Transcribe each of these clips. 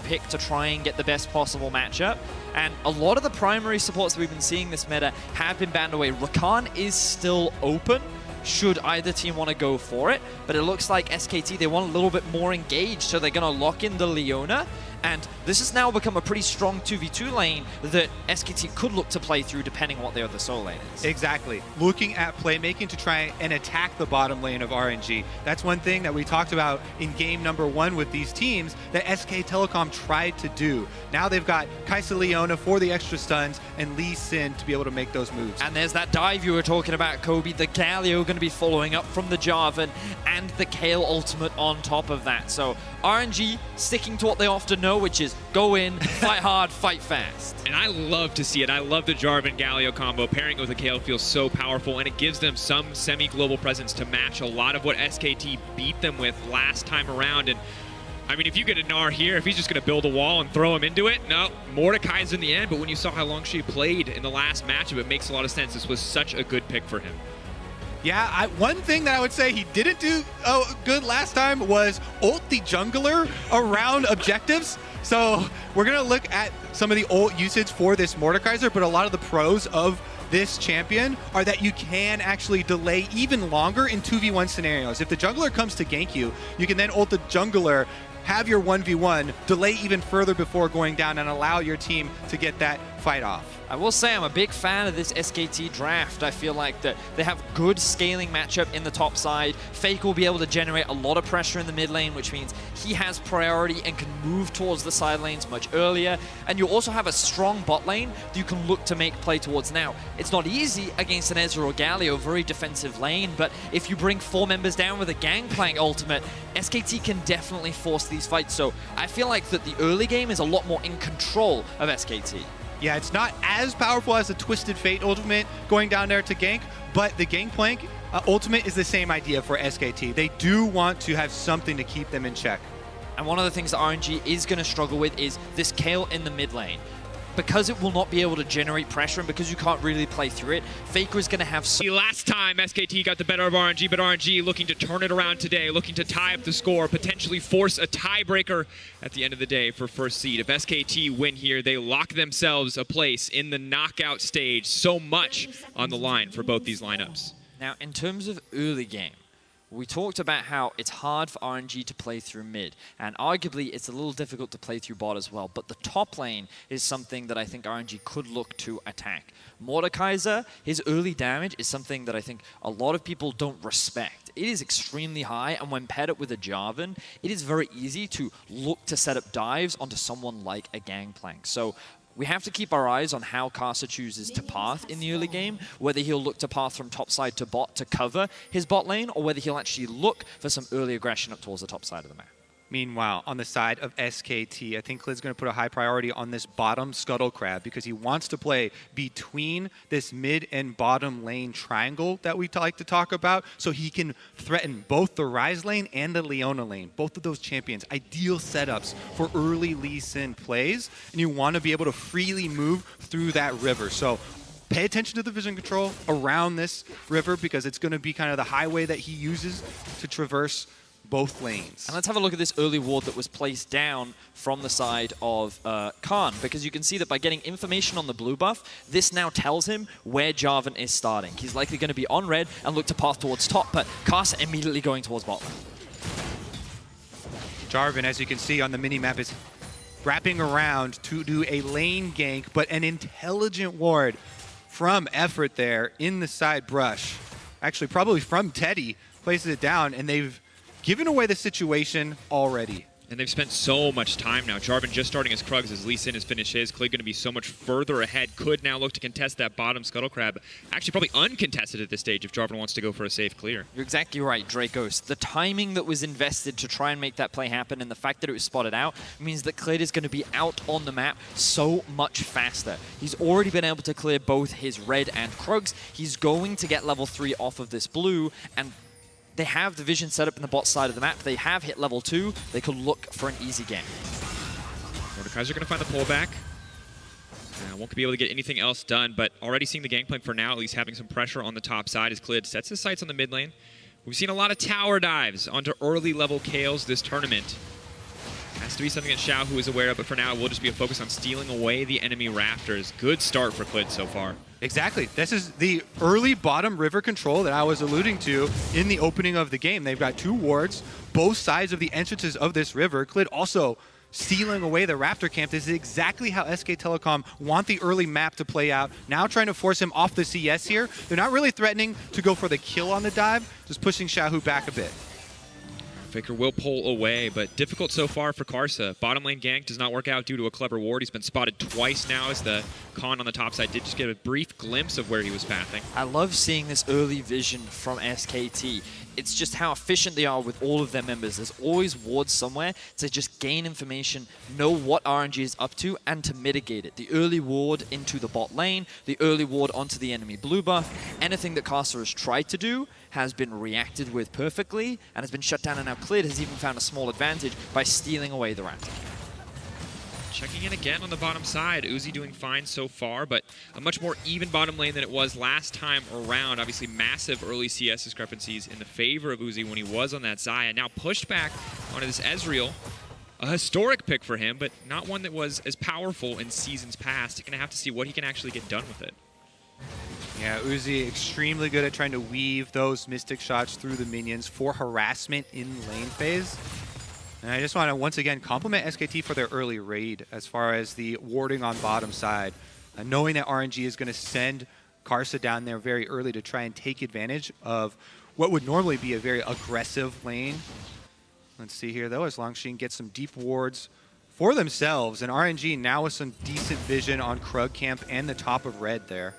pick to try and get the best possible matchup. And a lot of the primary supports that we've been seeing this meta have been banned away. Rakan is still open, should either team want to go for it, but it looks like SKT, they want a little bit more engaged, so they're going to lock in the Leona. And this has now become a pretty strong 2v2 lane that SKT could look to play through depending what their other solo lane is. Exactly. Looking at playmaking to try and attack the bottom lane of RNG. That's one thing that we talked about in game number 1 with these teams that SK Telecom tried to do. Now they've got Kaisa Leona for the extra stuns and Lee Sin to be able to make those moves. And there's that dive you were talking about, Kobe. The Galio going to be following up from the Jarvan and the Kayle ultimate on top of that. So RNG sticking to what they often know, which is go in, fight hard, fight fast. And I love to see it. I love the Jarvan Galio combo. Pairing it with a Kayle feels so powerful, and it gives them some semi-global presence to match a lot of what SKT beat them with last time around. And I mean, if you get a Gnar here, if he's just going to build a wall and throw him into it, no, Mordekaiser in the end. But when you saw how long she played in the last matchup, it makes a lot of sense. This was such a good pick for him. Yeah, one thing that I would say he didn't do good last time was ult the jungler around objectives. So we're going to look at some of the ult usage for this Mordekaiser, but a lot of the pros of this champion are that you can actually delay even longer in 2v1 scenarios. If the jungler comes to gank you, you can then ult the jungler, have your 1v1, delay even further before going down and allow your team to get that fight off. I will say I'm a big fan of this SKT draft. I feel like that they have good scaling matchup in the top side. Fake will be able to generate a lot of pressure in the mid lane, which means he has priority and can move towards the side lanes much earlier. And you also have a strong bot lane that you can look to make play towards. Now, it's not easy against an Ezreal or Galio, very defensive lane, but if you bring 4 members down with a Gangplank ultimate, SKT can definitely force these fights. So I feel like that the early game is a lot more in control of SKT. Yeah, it's not as powerful as the Twisted Fate ultimate going down there to gank, but the Gangplank ultimate is the same idea for SKT. They do want to have something to keep them in check. And one of the things that RNG is going to struggle with is this Kayle in the mid lane. Because it will not be able to generate pressure and because you can't really play through it, Faker is going to have... Last time SKT got the better of RNG, but RNG looking to turn it around today, looking to tie up the score, potentially force a tiebreaker at the end of the day for first seed. If SKT win here, they lock themselves a place in the knockout stage. So much on the line for both these lineups. Now, in terms of early game, we talked about how it's hard for RNG to play through mid, and arguably it's a little difficult to play through bot as well, but the top lane is something that I think RNG could look to attack. Mordekaiser, his early damage is something that I think a lot of people don't respect. It is extremely high, and when paired up with a Jarvan, it is very easy to look to set up dives onto someone like a Gangplank. So we have to keep our eyes on how Karsa chooses to path in the early game, whether he'll look to path from top side to bot to cover his bot lane, or whether he'll actually look for some early aggression up towards the top side of the map. Meanwhile, on the side of SKT, I think Clid's going to put a high priority on this bottom scuttle crab because he wants to play between this mid and bottom lane triangle that we like to talk about so he can threaten both the Ryze lane and the Leona lane. Both of those champions, ideal setups for early Lee Sin plays, and you want to be able to freely move through that river. So pay attention to the vision control around this river because it's going to be kind of the highway that he uses to traverse both lanes. And let's have a look at this early ward that was placed down from the side of Khan, because you can see that by getting information on the blue buff, this now tells him where Jarvan is starting. He's likely going to be on red and look to path towards top, but Karsa immediately going towards bottom. Jarvan, as you can see on the mini-map, is wrapping around to do a lane gank, but an intelligent ward from Effort there in the side brush. Actually, probably from Teddy, places it down, and they've given away the situation already. And they've spent so much time now. Jarvan just starting his Krugs as Lee Sin has finished his. Clid going to be so much further ahead. Could now look to contest that bottom Scuttle Crab. Actually, probably uncontested at this stage if Jarvan wants to go for a safe clear. You're exactly right, Drakos. The timing that was invested to try and make that play happen and the fact that it was spotted out means that Clid is going to be out on the map so much faster. He's already been able to clear both his red and Krugs. He's going to get level 3 off of this blue, and they have the vision set up in the bot side of the map. They have hit level 2. They could look for an easy game. Mordekaiser going to find the pullback. Won't be able to get anything else done, but already seeing the Gangplank for now, at least having some pressure on the top side as Clid sets his sights on the mid lane. We've seen a lot of tower dives onto early level Kayles this tournament. Has to be something that XiaoHu is aware of, but for now, it will just be a focus on stealing away the enemy Raptors. Good start for Clid so far. Exactly. This is the early bottom river control that I was alluding to in the opening of the game. They've got 2 wards, both sides of the entrances of this river. Clid also stealing away the Raptor camp. This is exactly how SK Telecom want the early map to play out. Now trying to force him off the CS here. They're not really threatening to go for the kill on the dive, just pushing XiaoHu back a bit. Faker will pull away, but difficult so far for Karsa. Bottom lane gank does not work out due to a clever ward. He's been spotted twice now as the Khan on the top side did just get a brief glimpse of where he was pathing. I love seeing this early vision from SKT. It's just how efficient they are with all of their members. There's always wards somewhere to just gain information, know what RNG is up to, and to mitigate it. The early ward into the bot lane, the early ward onto the enemy blue buff, anything that Karsa has tried to do has been reacted with perfectly and has been shut down, and now Clid has even found a small advantage by stealing away the Raptor. Checking in again on the bottom side. Uzi doing fine so far, but a much more even bottom lane than it was last time around. Obviously, massive early CS discrepancies in the favor of Uzi when he was on that Xayah. Now pushed back onto this Ezreal. A historic pick for him, but not one that was as powerful in seasons past. You're going to have to see what he can actually get done with it. Yeah, Uzi extremely good at trying to weave those Mystic shots through the minions for harassment in lane phase. And I just want to once again compliment SKT for their early raid as far as the warding on bottom side. Knowing that RNG is going to send Karsa down there very early to try and take advantage of what would normally be a very aggressive lane. Let's see here though, as Langx gets some deep wards for themselves, and RNG now with some decent vision on Krug camp and the top of red there.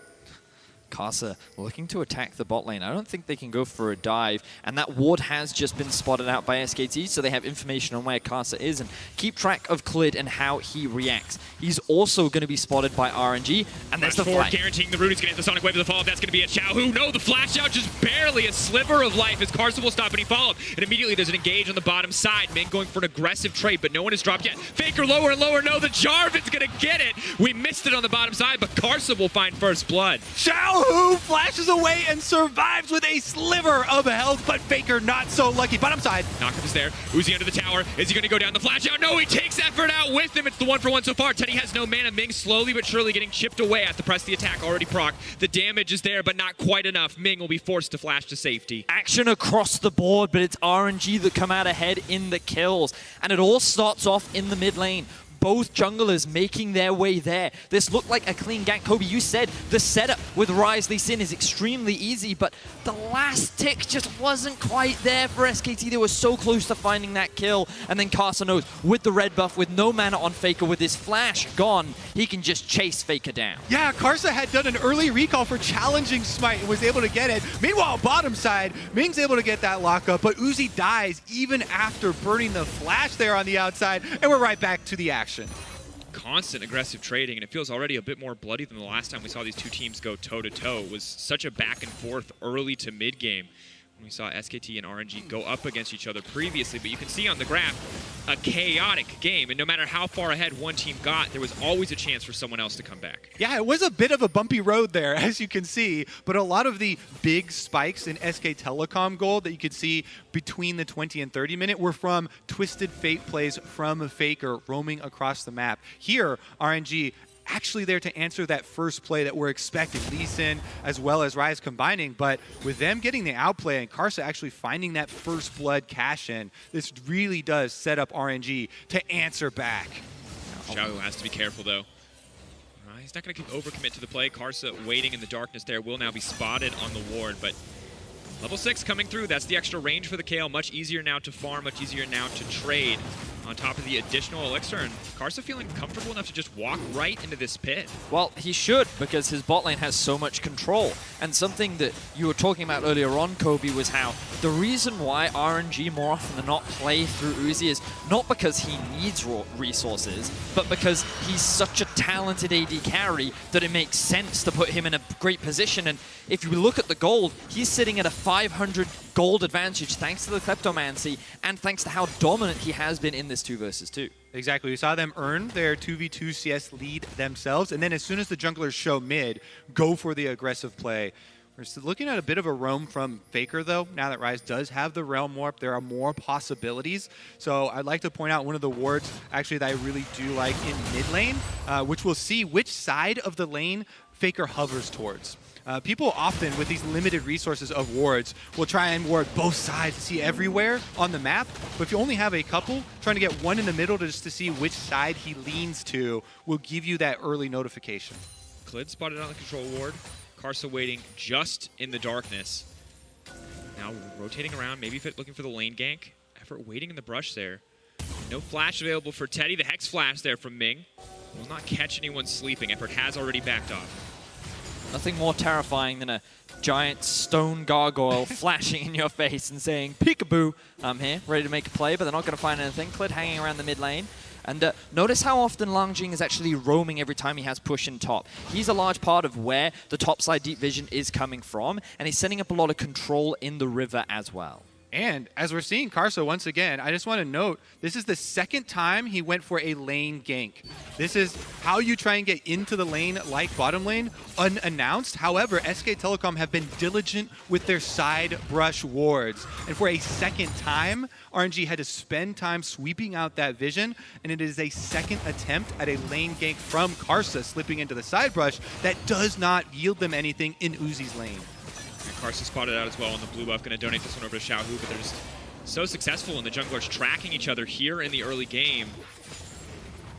Karsa looking to attack the bot lane. I don't think they can go for a dive, and that ward has just been spotted out by SKT, so they have information on where Karsa is and keep track of Clid and how he reacts. He's also going to be spotted by RNG, and there's the flash. Guaranteeing the root. He's going to hit the Sonic Wave of the follow-up. That's going to be a XiaoHu. No, the flash out just barely a sliver of life as Karsa will stop, and he followed. And immediately there's an engage on the bottom side. Ming going for an aggressive trade, but no one has dropped yet. Faker lower and lower. No, the Jarvan's going to get it. We missed it on the bottom side, but Karsa will find first blood. XiaoHu flashes away and survives with a sliver of health, but Faker not so lucky. Bottom side. Knockup is there. Uzi under the tower. Is he going to go down the flash out? No, he takes effort out with him. It's the 1-for-1 so far. Teddy has no mana. Ming slowly but surely getting chipped away at the press the attack. Already proc. The damage is there, but not quite enough. Ming will be forced to flash to safety. Action across the board, but it's RNG that come out ahead in the kills. And it all starts off in the mid lane. Both junglers making their way there. This looked like a clean gank. Kobe, you said the setup with Ryze Lee Sin is extremely easy, but the last tick just wasn't quite there for SKT. They were so close to finding that kill. And then Karsa knows, with the red buff, with no mana on Faker, with his flash gone, he can just chase Faker down. Yeah, Karsa had done an early recall for challenging Smite and was able to get it. Meanwhile, bottom side, Ming's able to get that lockup, but Uzi dies even after burning the flash there on the outside, and we're right back to the action. Constant aggressive trading, and it feels already a bit more bloody than the last time we saw these two teams go toe-to-toe. It was such a back and forth early to mid game when we saw SKT and RNG go up against each other previously, but you can see on the graph a chaotic game, and no matter how far ahead one team got, there was always a chance for someone else to come back. Yeah, it was a bit of a bumpy road there, as you can see, but a lot of the big spikes in SK Telecom gold that you could see between the 20 and 30 minute were from Twisted Fate plays from Faker roaming across the map. Here, RNG actually there to answer that first play that we're expecting. Lee Sin as well as Ryze combining, but with them getting the outplay and Karsa actually finding that first blood cash in, this really does set up RNG to answer back. XiaoHu has to be careful though. He's not going to overcommit to the play. Karsa waiting in the darkness there will now be spotted on the ward, but level 6 coming through. That's the extra range for the Kayle. Much easier now to farm, much easier now to trade on top of the additional elixir, and Karsa feeling comfortable enough to just walk right into this pit. Well, he should, because his bot lane has so much control. And something that you were talking about earlier on, Kobe, was how the reason why RNG more often than not play through Uzi is not because he needs raw resources, but because he's such a talented AD carry that it makes sense to put him in a great position. And if you look at the gold, he's sitting at a 500 gold advantage thanks to the Kleptomancy and thanks to how dominant he has been in this 2 versus 2. Exactly. We saw them earn their 2v2 CS lead themselves, and then as soon as the junglers show mid, go for the aggressive play. We're looking at a bit of a roam from Faker, though. Now that Ryze does have the Realm Warp, there are more possibilities. So I'd like to point out one of the wards, actually, that I really do like in mid lane, which we'll see which side of the lane Faker hovers towards. People often, with these limited resources of wards, will try and ward both sides to see everywhere on the map. But if you only have a couple, trying to get one in the middle just to see which side he leans to will give you that early notification. Clid spotted on the control ward. Karsa waiting just in the darkness. Now rotating around, maybe looking for the lane gank. Effort waiting in the brush there. No flash available for Teddy. The Hex flash there from Ming. Will not catch anyone sleeping. Effort has already backed off. Nothing more terrifying than a giant stone gargoyle flashing in your face and saying, peekaboo, I'm here, ready to make a play, but they're not going to find anything. Clid hanging around the mid lane. And notice how often Langx is actually roaming every time he has push in top. He's a large part of where the top side deep vision is coming from, and he's setting up a lot of control in the river as well. And as we're seeing Karsa once again, I just want to note, this is the second time he went for a lane gank. This is how you try and get into the lane like bottom lane, unannounced. However, SK Telecom have been diligent with their side brush wards. And for a second time, RNG had to spend time sweeping out that vision, and it is a second attempt at a lane gank from Karsa slipping into the side brush that does not yield them anything in Uzi's lane. Karsa spotted out as well on the blue buff. Going to donate this one over to XiaoHu, but they're just so successful, and the junglers tracking each other here in the early game.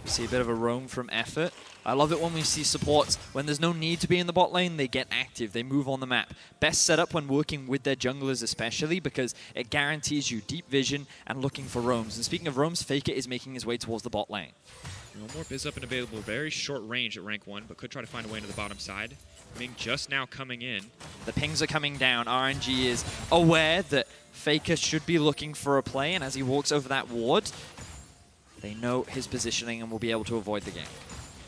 We see a bit of a roam from effort. I love it when we see supports, when there's no need to be in the bot lane, they get active, they move on the map. Best setup when working with their junglers especially, because it guarantees you deep vision and looking for roams. And speaking of roams, Faker is making his way towards the bot lane. No more biz up and available, very short range at rank 1, but could try to find a way into the bottom side. Ming just now coming in. The pings are coming down. RNG is aware that Faker should be looking for a play, and as he walks over that ward, they know his positioning and will be able to avoid the gank.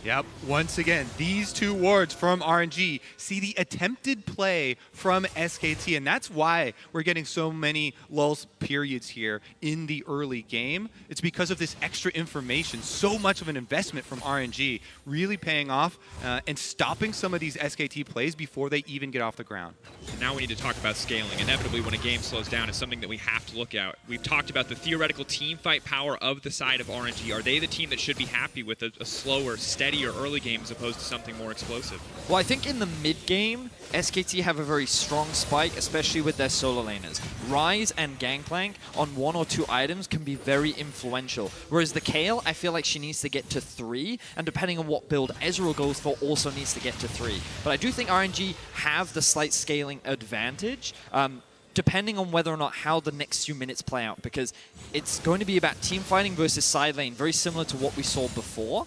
Yep, once again, these two wards from RNG see the attempted play from SKT, and that's why we're getting so many lulls periods here in the early game. It's because of this extra information, so much of an investment from RNG, really paying off and stopping some of these SKT plays before they even get off the ground. Now we need to talk about scaling. Inevitably, when a game slows down, is something that we have to look at. We've talked about the theoretical team fight power of the side of RNG. Are they the team that should be happy with a slower, steadier early game as opposed to something more explosive? Well, I think in the mid game, SKT have a very strong spike, especially with their solo laners. Ryze and Gangplank on 1 or 2 items can be very influential. Whereas the Kayle, I feel like she needs to get to 3, and depending on what build Ezreal goes for, also needs to get to 3. But I do think RNG have the slight scaling advantage, depending on whether or not how the next few minutes play out, because it's going to be about team fighting versus side lane, very similar to what we saw before.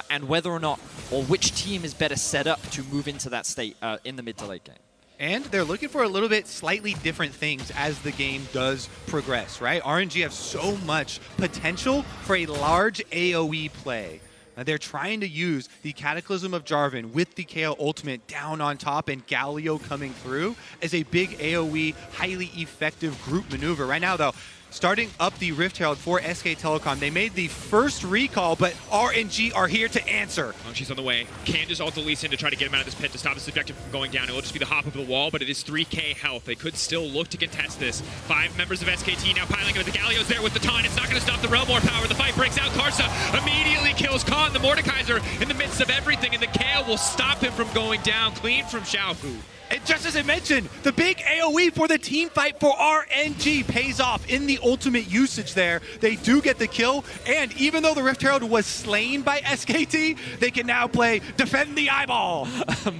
And whether or not, or which team is better set up to move into that state in the mid to late game. And they're looking for a little bit slightly different things as the game does progress, right? RNG have so much potential for a large AoE play. They're trying to use the Cataclysm of Jarvan with the Kayle ultimate down on top and Galio coming through as a big AoE, highly effective group maneuver. Right now, though, starting up the Rift Herald for SK Telecom. They made the first recall, but RNG are here to answer. She's on the way. Can just ult the Lee Sin to try to get him out of this pit to stop this objective from going down. It will just be the hop of the wall, but it is 3k health. They could still look to contest this. 5 members of SKT now piling in. The Galio's there with the taunt. It's not going to stop the Realm War power. The fight breaks out. Karsa immediately kills Khan. The Mordekaiser in the midst of everything, and the Kayle will stop him from going down. Clean from XiaoHu. And just as I mentioned, the big AoE for the team fight for RNG pays off in the ultimate usage there. They do get the kill, and even though the Rift Herald was slain by SKT, they can now play Defend the Eyeball.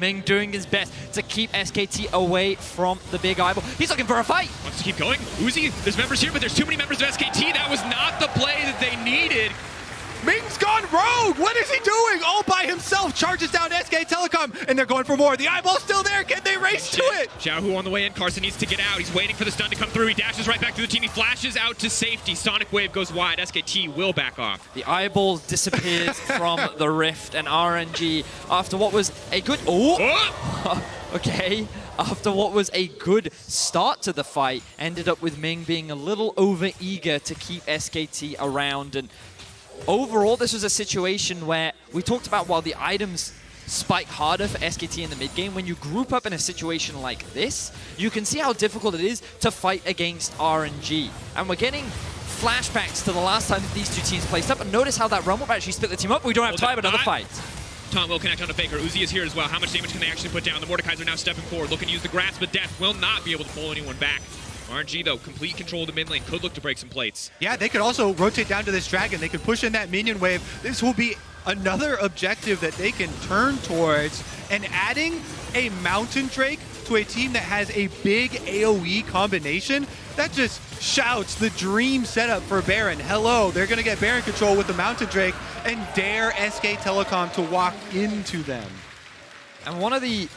Ming doing his best to keep SKT away from the big eyeball. He's looking for a fight. Wants to keep going. Uzi, there's members here, but there's too many members of SKT. That was not the play that they needed. Ming's gone rogue! What is he doing? All by himself, charges down SK Telecom, and they're going for more. The eyeball's still there. Can they race to it? XiaoHu on the way in. Karsa needs to get out. He's waiting for the stun to come through. He dashes right back to the team. He flashes out to safety. Sonic Wave goes wide. SKT will back off. The eyeball disappears from the rift, and RNG, after what was a good... Oh! Okay. After what was a good start to the fight, ended up with Ming being a little over-eager to keep SKT around. And overall, this was a situation where we talked about while the items spike harder for SKT in the mid game. When you group up in a situation like this, you can see how difficult it is to fight against RNG. And we're getting flashbacks to the last time that these two teams placed up. And notice how that Rumble actually split the team up. We don't have time, another fight. Tom will connect on the Faker. Uzi is here as well. How much damage can they actually put down? The Mordekaiser now stepping forward, looking to use the Grasp of Death. Will not be able to pull anyone back. RNG, though, complete control of the mid lane. Could look to break some plates. Yeah, they could also rotate down to this dragon. They could push in that minion wave. This will be another objective that they can turn towards. And adding a Mountain Drake to a team that has a big AoE combination, that just shouts the dream setup for Baron. Hello, they're going to get Baron control with the Mountain Drake and dare SK Telecom to walk into them. And one of the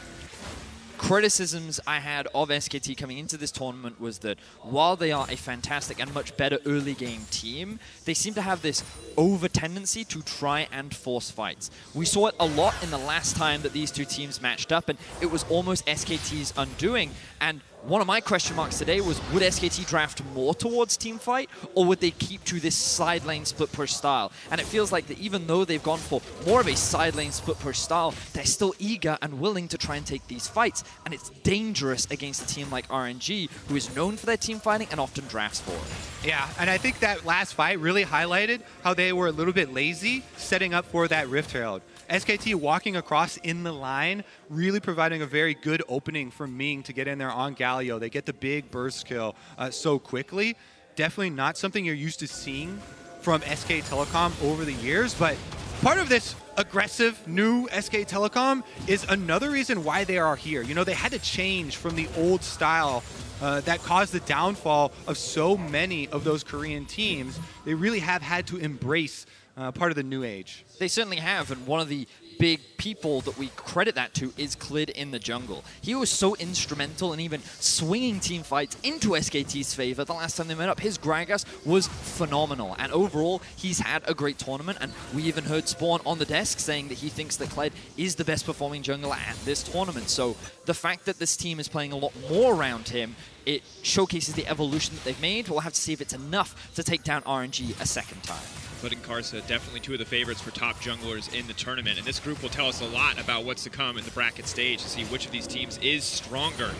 criticisms I had of SKT coming into this tournament was that while they are a fantastic and much better early game team, they seem to have this over tendency to try and force fights. We saw it a lot in the last time that these two teams matched up, and it was almost SKT's undoing. And one of my question marks today was, would SKT draft more towards team fight, or would they keep to this side lane split push style? And it feels like that even though they've gone for more of a side lane split push style, they're still eager and willing to try and take these fights. And it's dangerous against a team like RNG, who is known for their team fighting and often drafts for it. Yeah, and I think that last fight really highlighted how they were a little bit lazy setting up for that Rift Herald. SKT walking across in the line, really providing a very good opening for Ming to get in there on Galio. They get the big burst kill so quickly. Definitely not something you're used to seeing from SK Telecom over the years, but part of this aggressive new SK Telecom is another reason why they are here. You know, they had to change from the old style that caused the downfall of so many of those Korean teams. They really have had to embrace part of the new age. They certainly have, and one of the big people that we credit that to is Clid in the jungle. He was so instrumental in even swinging team fights into SKT's favor the last time they met up. His Gragas was phenomenal, and overall, he's had a great tournament, and we even heard Spawn on the desk saying that he thinks that Clid is the best performing jungler at this tournament. So the fact that this team is playing a lot more around him, it showcases the evolution that they've made. We'll have to see if it's enough to take down RNG a second time. Clid and Karsa, definitely two of the favorites for top junglers in the tournament, and this group will tell us a lot about what's to come in the bracket stage to see which of these teams is stronger.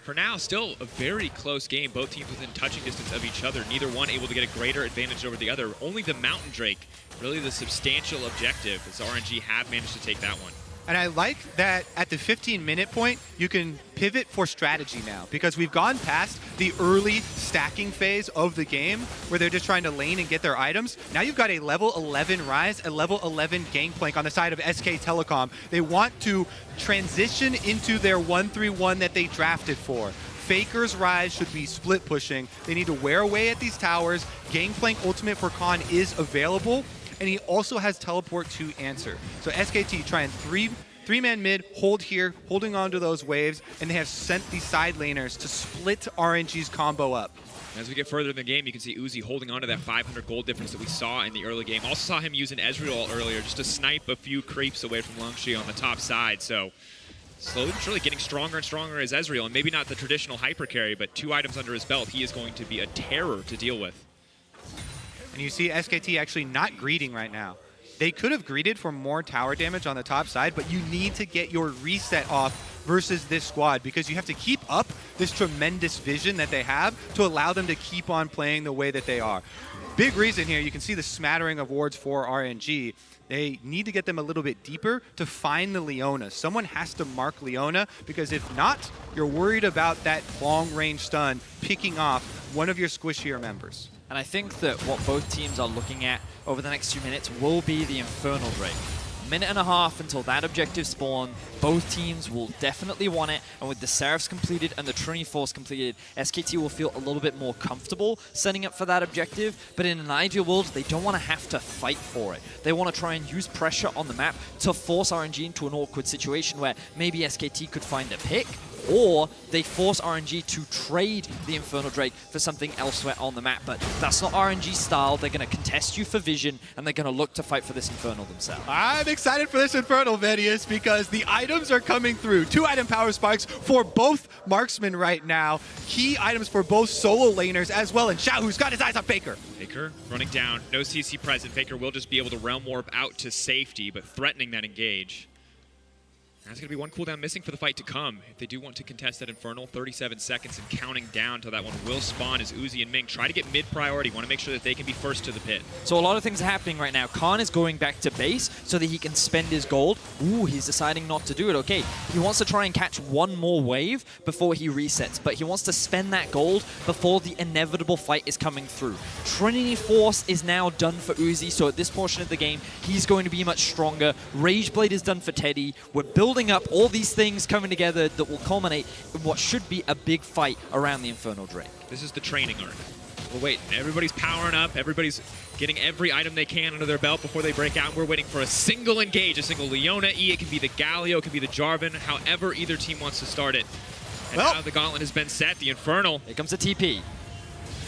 For now, still a very close game. Both teams within touching distance of each other, neither one able to get a greater advantage over the other. Only the Mountain Drake, really the substantial objective, as RNG have managed to take that one. And I like that at the 15-minute point, you can pivot for strategy now, because we've gone past the early stacking phase of the game where they're just trying to lane and get their items. Now you've got a level 11 Ryze, a level 11 Gangplank on the side of SK Telecom. They want to transition into their 1-3-1 that they drafted for. Faker's Ryze should be split pushing. They need to wear away at these towers. Gangplank Ultimate for Khan is available, and he also has teleport to answer. So SKT trying three-man mid, hold here, holding on to those waves, and they have sent these side laners to split RNG's combo up. As we get further in the game, you can see Uzi holding on to that 500 gold difference that we saw in the early game. Also saw him using Ezreal earlier just to snipe a few creeps away from Langx on the top side. So slowly but surely getting stronger and stronger as Ezreal, and maybe not the traditional hyper carry, but 2 items under his belt, he is going to be a terror to deal with. And you see SKT actually not greeting right now. They could have greeted for more tower damage on the top side, but you need to get your reset off versus this squad, because you have to keep up this tremendous vision that they have to allow them to keep on playing the way that they are. Big reason here, you can see the smattering of wards for RNG. They need to get them a little bit deeper to find the Leonas. Someone has to mark Leona, because if not, you're worried about that long-range stun picking off one of your squishier members. And I think that what both teams are looking at over the next 2 minutes will be the Infernal Drake. Minute and a half until that objective spawn. Both teams will definitely want it, and with the Seraphs completed and the Trinity Force completed, SKT will feel a little bit more comfortable setting up for that objective, but in an ideal world, they don't want to have to fight for it. They want to try and use pressure on the map to force RNG into an awkward situation where maybe SKT could find a pick, or they force RNG to trade the Infernal Drake for something elsewhere on the map. But that's not RNG style. They're going to contest you for vision, and they're going to look to fight for this Infernal themselves. I'm excited for this Infernal, Vedius, because the items are coming through. 2 item power spikes for both marksmen right now. Key items for both solo laners as well, and XiaoHu's got his eyes on Faker. Faker running down, no CC present. Faker will just be able to realm warp out to safety, but threatening that engage. That's going to be one cooldown missing for the fight to come. If they do want to contest that Infernal, 37 seconds and counting down till that one will spawn as Uzi and Ming try to get mid-priority. Want to make sure that they can be first to the pit. So a lot of things are happening right now. Khan is going back to base so that he can spend his gold. Ooh, he's deciding not to do it. Okay, he wants to try and catch one more wave before he resets, but he wants to spend that gold before the inevitable fight is coming through. Trinity Force is now done for Uzi, so at this portion of the game, he's going to be much stronger. Rageblade is done for Teddy. We're building up all these things coming together that will culminate in what should be a big fight around the Infernal Drake. This is the training arc. We're waiting. Everybody's powering up. Everybody's getting every item they can under their belt before they break out. We're waiting for a single engage, a single Leona E. It can be the Galio, it can be the Jarvan, however either team wants to start it. And now the gauntlet has been set. The Infernal. Here comes the TP.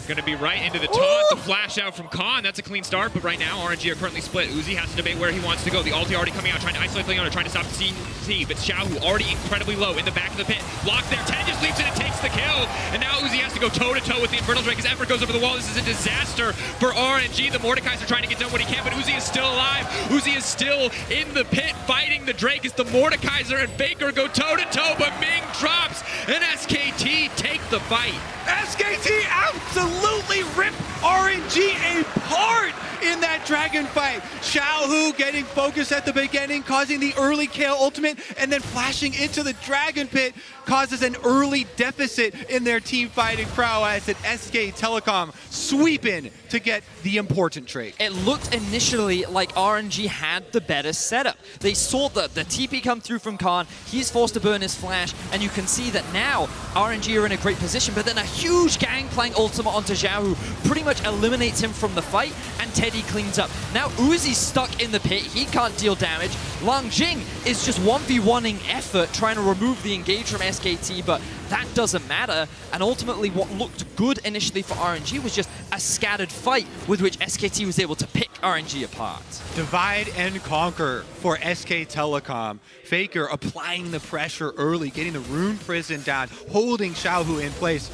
Going to be right into the taunt. The flash out from Khan. That's a clean start, but right now RNG are currently split. Uzi has to debate where he wants to go. The ulti already coming out, trying to isolate Leona, trying to stop the CC, but XiaoHu already incredibly low in the back of the pit. Blocked there. Ted just leaps in and takes the kill. And now Uzi has to go toe-to-toe with the Infernal Drake. His effort goes over the wall. This is a disaster for RNG. The Mordekaiser trying to get done what he can, but Uzi is still alive. Uzi is still in the pit fighting the Drake as the Mordekaiser and Faker go toe-to-toe, but Ming drops, and SKT take the fight. SKT absolutely ripped RNG apart in that dragon fight. XiaoHu getting focused at the beginning, causing the early Kayle ultimate, and then flashing into the dragon pit causes an early deficit in their team fighting prowess, and SK Telecom sweep in to get the important trade. It looked initially like RNG had the better setup. They saw the TP come through from Khan, he's forced to burn his flash, and you can see that now RNG are in a great position, but then a huge Gangplank ultimate onto XiaoHu pretty much eliminates him from the fight, and Teddy cleans up. Now Uzi's stuck in the pit, he can't deal damage. Langx is just 1v1ing effort, trying to remove the engage from SKT, but that doesn't matter. And ultimately what looked good initially for RNG was just a scattered fight with which SKT was able to pick RNG apart. Divide and conquer for SK Telecom. Faker applying the pressure early, getting the rune prison down, holding XiaoHu in place.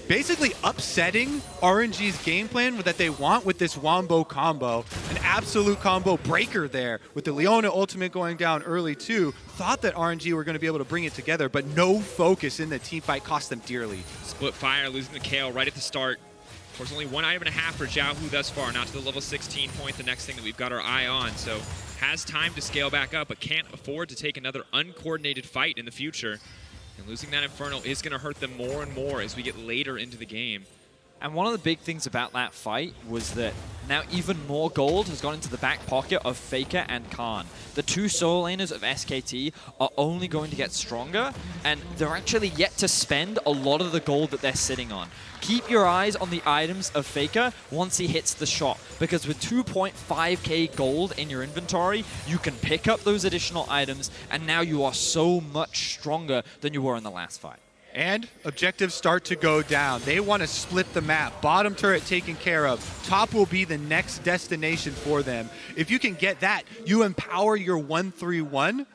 Basically upsetting RNG's game plan that they want with this Wombo combo. An absolute combo breaker there with the Leona ultimate going down early too. Thought that RNG were going to be able to bring it together, but no focus in the team fight cost them dearly. Split fire, losing the Kayle right at the start. Of course, only 1.5 items for XiaoHu thus far, not to the level 16 point, the next thing that we've got our eye on. So has time to scale back up, but can't afford to take another uncoordinated fight in the future. And losing that Infernal is going to hurt them more and more as we get later into the game. And one of the big things about that fight was that now even more gold has gone into the back pocket of Faker and Khan. The two solo laners of SKT are only going to get stronger, and they're actually yet to spend a lot of the gold that they're sitting on. Keep your eyes on the items of Faker once he hits the shop, because with 2.5k gold in your inventory, you can pick up those additional items, and now you are so much stronger than you were in the last fight. And objectives start to go down. They want to split the map. Bottom turret taken care of. Top will be the next destination for them. If you can get that, you empower your 1-3-1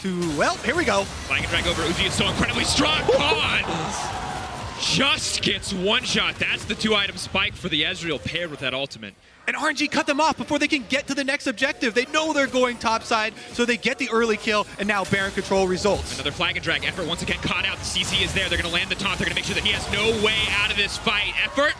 to, well, here we go. Flying a drag over Uzi is so incredibly strong. Khan just gets one shot. That's the 2-item spike for the Ezreal paired with that ultimate. And RNG cut them off before they can get to the next objective. They know they're going topside, so they get the early kill, and now Baron control results. Another flag and drag effort once again caught out. The CC is there. They're going to land the taunt. They're going to make sure that he has no way out of this fight. Effort.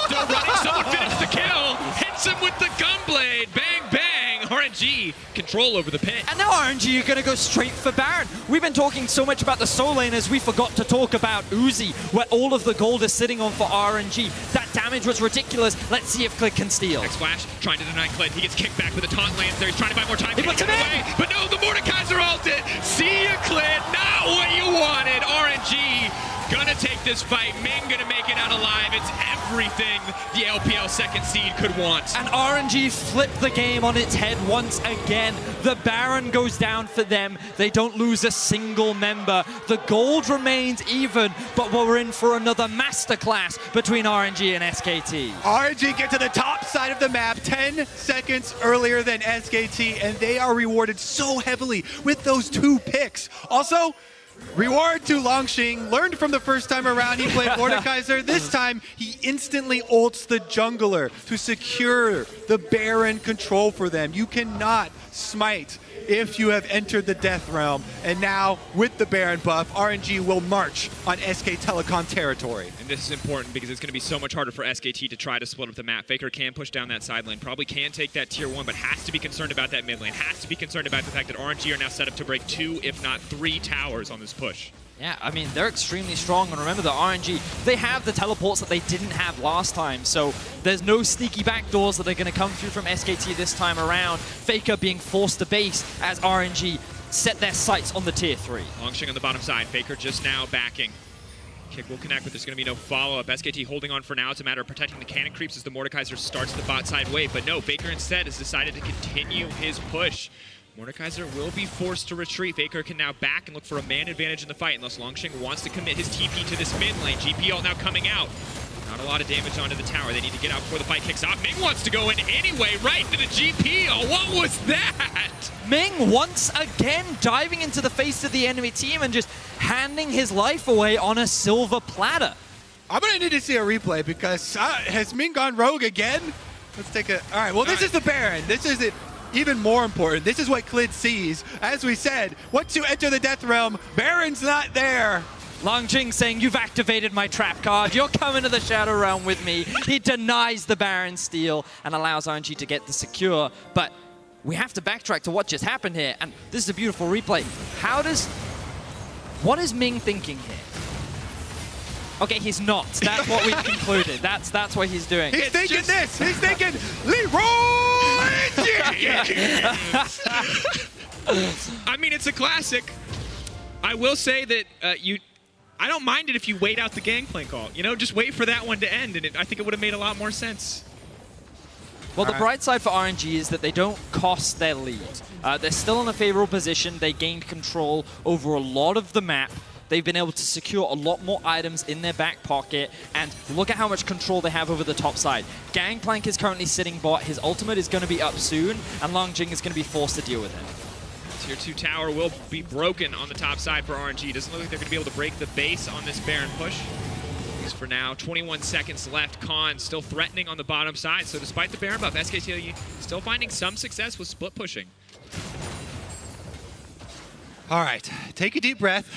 Still running. Someone finished the kill. Hits him with the gunblade. Bang, bang. RNG control over the pit. And now RNG are going to go straight for Baron. We've been talking so much about the solo laners, we forgot to talk about Uzi, where all of the gold is sitting on for RNG. That damage was ridiculous. Let's see if Clid can steal. Next flash, trying to deny Clid. He gets kicked back with the taunt lands there. He's trying to buy more time. He puts him in. But no, the Mordekaiser ulted. See ya, Clid. Not what you wanted. RNG gonna take this fight. Ming gonna make it out alive. It's everything the LPL second seed could want. And RNG flipped the game on its head once again. The Baron goes down for them. They don't lose a single member. The gold remains even, but we're in for another masterclass between RNG and SKT. RNG get to the top side of the map 10 seconds earlier than SKT, and they are rewarded so heavily with those 2 picks. Also, reward to Langx. Learned from the first time around he played Mordekaiser. This time, he instantly ults the jungler to secure the Baron control for them. You cannot smite if you have entered the Death Realm. And now, with the Baron buff, RNG will march on SK Telecom territory. And this is important because it's going to be so much harder for SKT to try to split up the map. Faker can push down that side lane, probably can take that tier 1, but has to be concerned about that mid lane, has to be concerned about the fact that RNG are now set up to break 2, if not 3 towers on this push. Yeah, I mean, they're extremely strong, and remember the RNG, they have the teleports that they didn't have last time, so there's no sneaky backdoors that are going to come through from SKT this time around. Faker being forced to base as RNG set their sights on the tier 3. Langx on the bottom side, Faker just now backing. Kick will connect, but there's going to be no follow-up. SKT holding on for now. It's a matter of protecting the cannon creeps as the Mordekaiser starts the bot side wave, but no, Faker instead has decided to continue his push. Mordekaiser will be forced to retreat. Faker can now back and look for a man advantage in the fight unless Langx wants to commit his TP to this mid lane. GP ult now coming out. Not a lot of damage onto the tower. They need to get out before the fight kicks off. Ming wants to go in anyway, right into the GP ult. What was that? Ming once again diving into the face of the enemy team and just handing his life away on a silver platter. I'm going to need to see a replay because has Ming gone rogue again? Let's take a... All right, well, this is the Baron. This is it. Even more important, this is what Clid sees. As we said, once you enter the Death Realm, Baron's not there. Langx saying, you've activated my trap card. You're coming to the Shadow Realm with me. He denies the Baron steal and allows RNG to get the secure. But we have to backtrack to what just happened here. And this is a beautiful replay. What is Ming thinking here? Okay, he's not. That's what we've concluded. That's what he's doing. He's thinking this. He's thinking Leroy I mean, it's a classic. I will say that I don't mind it if you wait out the Gangplank ult. You know, just wait for that one to end, and I think it would have made a lot more sense. Well, the bright side for RNG is that they don't cost their lead. They're still in a favorable position. They gained control over a lot of the map. They've been able to secure a lot more items in their back pocket, and look at how much control they have over the top side. Gangplank is currently sitting bot. His ultimate is going to be up soon, and Langx is going to be forced to deal with him. Tier 2 tower will be broken on the top side for RNG. Doesn't look like they're going to be able to break the base on this Baron push. At least for now, 21 seconds left. Khan still threatening on the bottom side, so despite the Baron buff, SKT still finding some success with split pushing. All right, take a deep breath.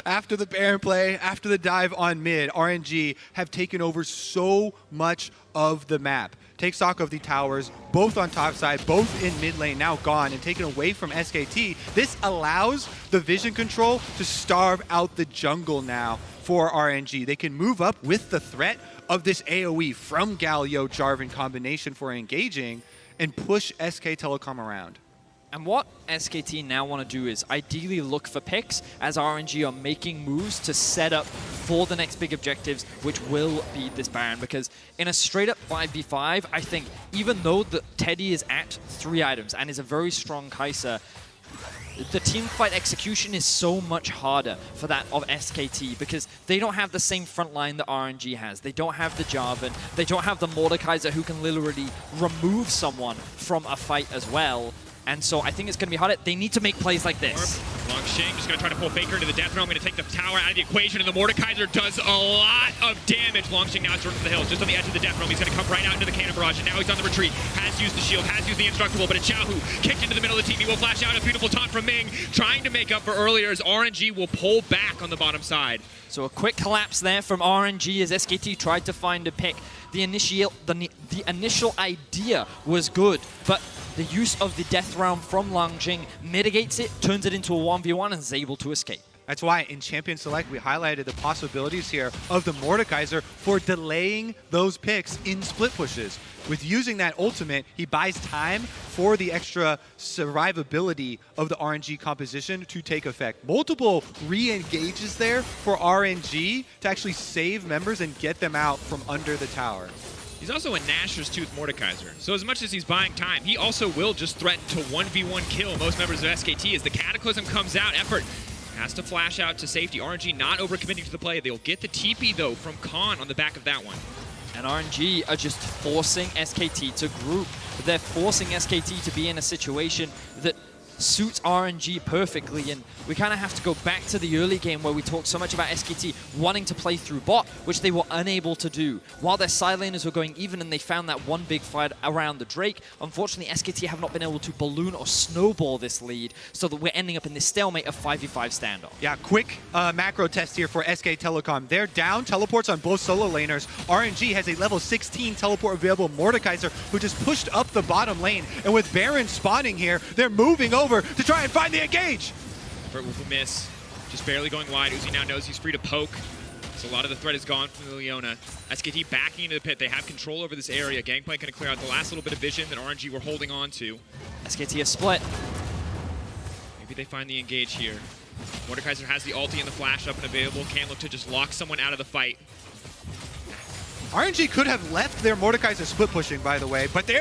After the Baron play, after the dive on mid, RNG have taken over so much of the map. Take stock of the towers, both on top side, both in mid lane, now gone and taken away from SKT. This allows the vision control to starve out the jungle now for RNG. They can move up with the threat of this AoE from Galio Jarvan combination for engaging and push SK Telecom around. And what SKT now want to do is ideally look for picks as RNG are making moves to set up for the next big objectives, which will be this Baron. Because in a straight-up 5v5, I think even though the Teddy is at 3 items and is a very strong Kaisa, the team fight execution is so much harder for that of SKT because they don't have the same front line that RNG has. They don't have the Jarvan. They don't have the Mordekaiser who can literally remove someone from a fight as well. And so I think it's going to be harder. They need to make plays like this. Langx just going to try to pull Faker into the death realm. Going to take the tower out of the equation, and the Mordekaiser does a lot of damage. Langx now is running for the hills, just on the edge of the death realm. He's going to come right out into the cannon barrage, and now he's on the retreat. Has used the shield, has used the indestructible, but it's XiaoHu kicked into the middle of the TV. Will flash out a beautiful taunt from Ming, trying to make up for earlier as RNG will pull back on the bottom side. So a quick collapse there from RNG as SKT tried to find a pick. The initial idea was good, but the use of the Death Realm from Langx mitigates it, turns it into a 1v1, and is able to escape. That's why in Champion Select we highlighted the possibilities here of the Mordekaiser for delaying those picks in split pushes. With using that ultimate, he buys time for the extra survivability of the RNG composition to take effect. Multiple re-engages there for RNG to actually save members and get them out from under the tower. He's also a Gnasher's Tooth Mordekaiser, so as much as he's buying time, he also will just threaten to 1v1 kill most members of SKT as the Cataclysm comes out. Effort has to flash out to safety. RNG not overcommitting to the play. They'll get the TP, though, from Khan on the back of that one. And RNG are just forcing SKT to group. They're forcing SKT to be in a situation that suits RNG perfectly, and we kind of have to go back to the early game where we talked so much about SKT wanting to play through bot, which they were unable to do. While their side laners were going even and they found that one big fight around the Drake, unfortunately SKT have not been able to balloon or snowball this lead, so that we're ending up in this stalemate of 5v5 standoff. Yeah, quick macro test here for SK Telecom. They're down teleports on both solo laners. RNG has a level 16 teleport available Mordekaiser, who just pushed up the bottom lane. And with Baron spawning here, they're moving over to try and find the engage. Bert with a miss, just barely going wide. Uzi now knows he's free to poke. So a lot of the threat is gone from the Leona. SKT backing into the pit. They have control over this area. Gangplank going to clear out the last little bit of vision that RNG were holding on to. SKT is split. Maybe they find the engage here. Mordekaiser has the ulti and the flash up and available. Can look to just lock someone out of the fight. RNG could have left their Mordekaiser split pushing, by the way, but they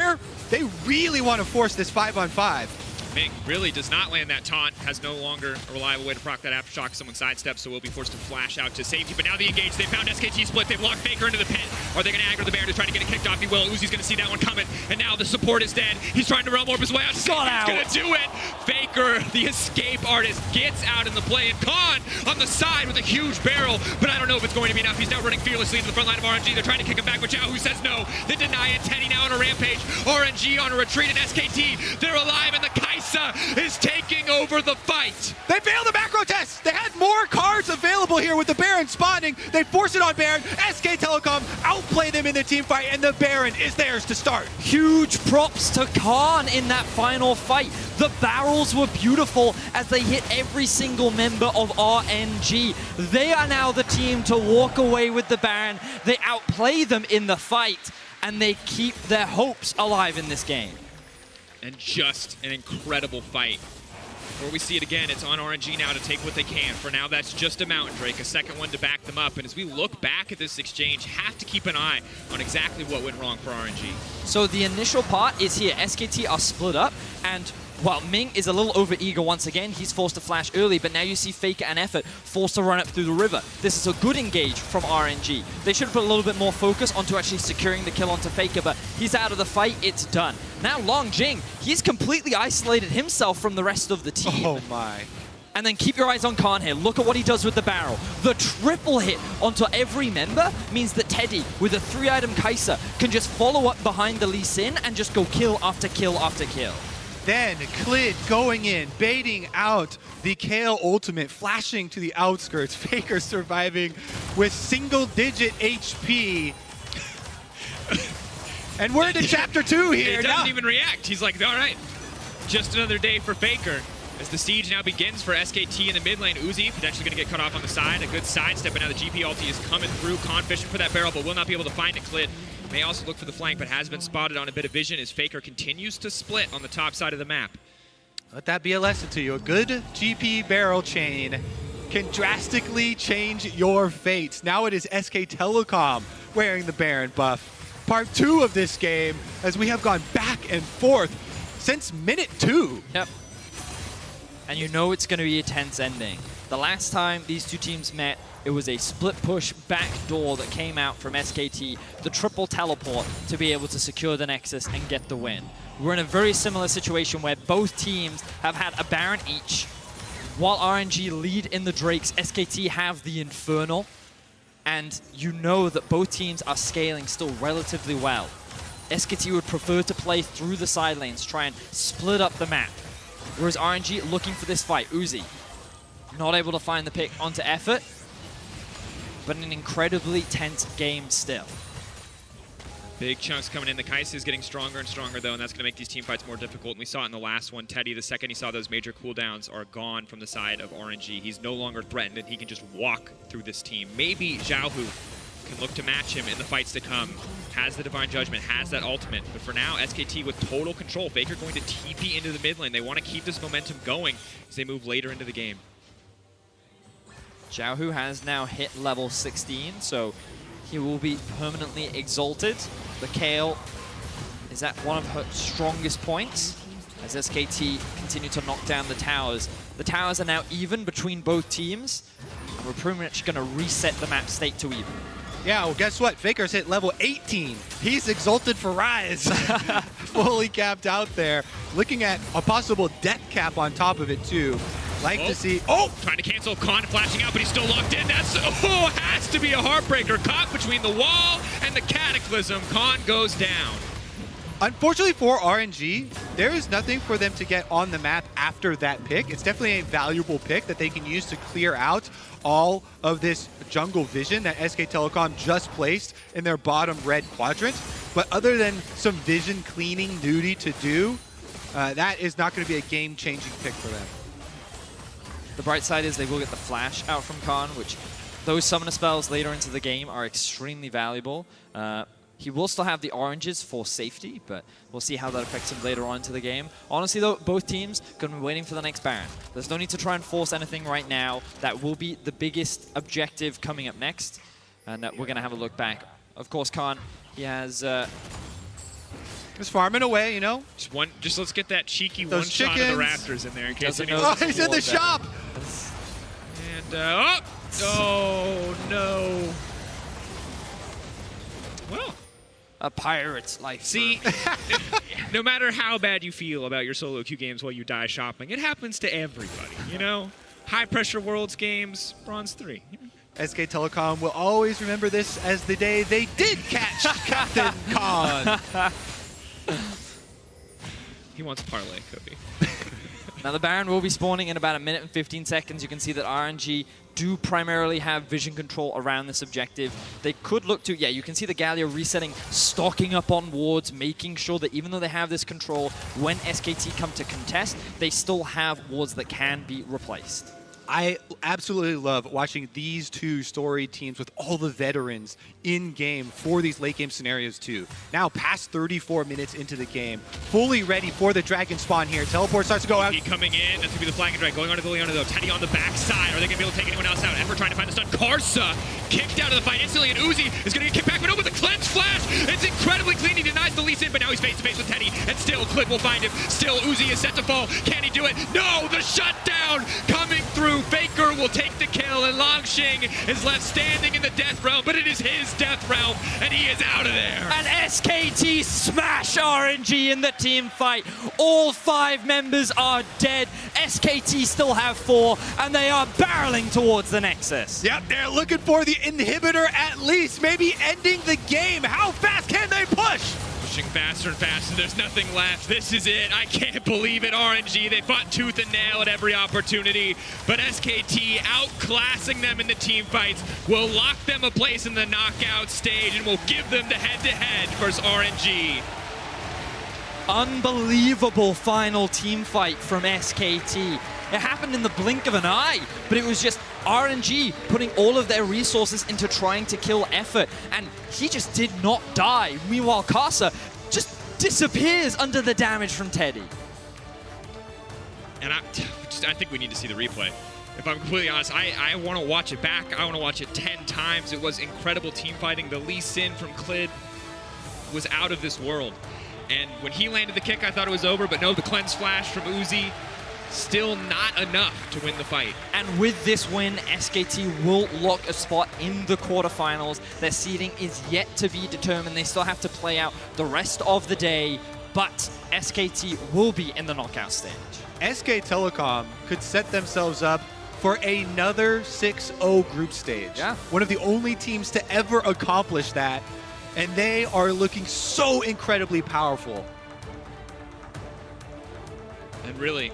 really want to force this 5-on-5. Ming really does not land that taunt, has no longer a reliable way to proc that aftershock. Someone sidesteps, so will be forced to flash out to safety. But now the engage, they found SKT split, they've locked Faker into the pit. Are they going to aggro the Baron to try to get it kicked off? He will. Uzi's going to see that one coming, and now the support is dead. He's trying to realm orb his way out. He's going to do it. Faker, the escape artist, gets out in the play, and Khan on the side with a huge barrel, but I don't know if it's going to be enough. He's now running fearlessly into the front line of RNG. They're trying to kick him back, but XiaoHu says no. They deny it. Teddy now on a rampage. RNG on a retreat, and SKT, they're alive, and the Kaisa is taking over the fight. They failed the macro test. They had more cards available here with the Baron spawning. They force it on Baron. SK Telecom outplay them in the team fight, and the Baron is theirs to start. Huge props to Khan in that final fight. The barrels were beautiful as they hit every single member of RNG. They are now the team to walk away with the Baron. They outplay them in the fight, and they keep their hopes alive in this game. And just an incredible fight. Before we see it again, it's on RNG now to take what they can. For now, that's just a Mountain Drake, a second one to back them up. And as we look back at this exchange, have to keep an eye on exactly what went wrong for RNG. So the initial part is here. SKT are split up, and while Ming is a little over-eager once again, he's forced to flash early, but now you see Faker and Effort forced to run up through the river. This is a good engage from RNG. They should put a little bit more focus onto actually securing the kill onto Faker, but he's out of the fight, it's done. Now Longjing, he's completely isolated himself from the rest of the team. Oh my. And then keep your eyes on Khan here. Look at what he does with the barrel. The triple hit onto every member means that Teddy, with a 3-item Kaisa, can just follow up behind the Lee Sin and just go kill after kill after kill. Then Clid going in, baiting out the Kayle ultimate, flashing to the outskirts. Faker surviving with single-digit HP. And we're into chapter 2 here. He doesn't even react. He's like, all right, just another day for Faker. As the siege now begins for SKT in the mid lane, Uzi potentially going to get cut off on the side. A good sidestep, but now the GP ulti is coming through. Khan fishing for that barrel, but will not be able to find it. Clid may also look for the flank, but has been spotted on a bit of vision as Faker continues to split on the top side of the map. Let that be a lesson to you. A good GP barrel chain can drastically change your fates. Now it is SK Telecom wearing the Baron buff. Part 2 of this game, as we have gone back and forth since minute 2. Yep. And you know it's going to be a tense ending. The last time these two teams met, it was a split push back door that came out from SKT, the triple teleport to be able to secure the Nexus and get the win. We're in a very similar situation where both teams have had a Baron each. While RNG lead in the Drakes, SKT have the Infernal. And you know that both teams are scaling still relatively well. SKT would prefer to play through the side lanes, try and split up the map. Whereas RNG looking for this fight. Uzi not able to find the pick onto Effort, but an incredibly tense game still. Big chunks coming in. The Kaisa is getting stronger and stronger, though, and that's going to make these team fights more difficult. And we saw it in the last one. Teddy, the second he saw those major cooldowns are gone from the side of RNG. He's no longer threatened, and he can just walk through this team. Maybe XiaoHu can look to match him in the fights to come. Has the Divine Judgment, has that ultimate. But for now, SKT with total control. Faker going to TP into the mid lane. They want to keep this momentum going as they move later into the game. XiaoHu has now hit level 16, so he will be permanently exalted. The Kayle is at one of her strongest points as SKT continue to knock down the towers. The towers are now even between both teams, and we're pretty much going to reset the map state to even. Yeah, well, guess what? Faker's hit level 18. He's exalted for Ryze. fully capped out there. Looking at a possible death cap on top of it too. Like to see. Oh! Trying to cancel. Khan flashing out, but he's still locked in. That's, has to be a heartbreaker. Caught between the wall and the Cataclysm. Khan goes down. Unfortunately for RNG, there is nothing for them to get on the map after that pick. It's definitely a valuable pick that they can use to clear out all of this jungle vision that SK Telecom just placed in their bottom red quadrant. But other than some vision cleaning duty to do, that is not going to be a game-changing pick for them. The bright side is they will get the flash out from Khan, which those summoner spells later into the game are extremely valuable. He will still have the oranges for safety, but we'll see how that affects him later on into the game. Honestly, though, both teams going to be waiting for the next Baron. There's no need to try and force anything right now. That will be the biggest objective coming up next, and we're going to have a look back. Of course, Khan, he has... Just farming away, you know? Just let's get that cheeky Those one shot chickens. of the Raptors in there in case anyone... Oh, he's in the shop! And, oh, no. Well... A pirate's life. See, no matter how bad you feel about your solo queue games while you die shopping, it happens to everybody, you know? High-pressure Worlds games, Bronze 3. SK Telecom will always remember this as the day they did catch Captain Khan. He wants parlay, Kobe. Now the Baron will be spawning in about 1 minute and 15 seconds. You can see that RNG do primarily have vision control around this objective. They could look to, yeah, you can see the Galio resetting, stocking up on wards, making sure that even though they have this control, when SKT come to contest, they still have wards that can be replaced. I absolutely love watching these two storied teams with all the veterans in-game for these late-game scenarios too. Now past 34 minutes into the game, fully ready for the dragon spawn here. Teleport starts to go out. He coming in, that's going to be the flagging drag. Going on to the Leonas though. Teddy on the backside. Are they going to be able to take anyone else out? Effort trying to find the stun. Karsa kicked out of the fight instantly, and Uzi is going to get kicked back, but over the cleanse flash. It's incredibly clean. He denies the lease in, but now he's face-to-face with Teddy, and still Clid will find him. Still Uzi is set to fall. Can he do it? No! The shutdown coming through. Faker will take the kill, and Langx is left standing in the death realm, but it is his death realm, and he is out of there. And SKT smash RNG in the team fight. All 5 members are dead. SKT still have 4, and they are barreling towards the Nexus. Yep, they're looking for the inhibitor at least, maybe ending the game. How fast can they push? Pushing faster and faster, there's nothing left. This is it. I can't believe it, RNG. They fought tooth and nail at every opportunity, but SKT outclassing them in the team fights will lock them a place in the knockout stage and will give them the head-to-head versus RNG. Unbelievable final team fight from SKT. It happened in the blink of an eye, but it was just RNG putting all of their resources into trying to kill Effort, and he just did not die. Meanwhile, Karsa just disappears under the damage from Teddy. And I think we need to see the replay. If I'm completely honest, I want to watch it back. I want to watch it 10 times. It was incredible team fighting. The Lee Sin from Clid was out of this world. And when he landed the kick, I thought it was over, but no, the cleanse flash from Uzi, still not enough to win the fight. And with this win, SKT will lock a spot in the quarterfinals. Their seeding is yet to be determined. They still have to play out the rest of the day, but SKT will be in the knockout stage. SK Telecom could set themselves up for another 6-0 group stage. Yeah. One of the only teams to ever accomplish that, and they are looking so incredibly powerful. And really,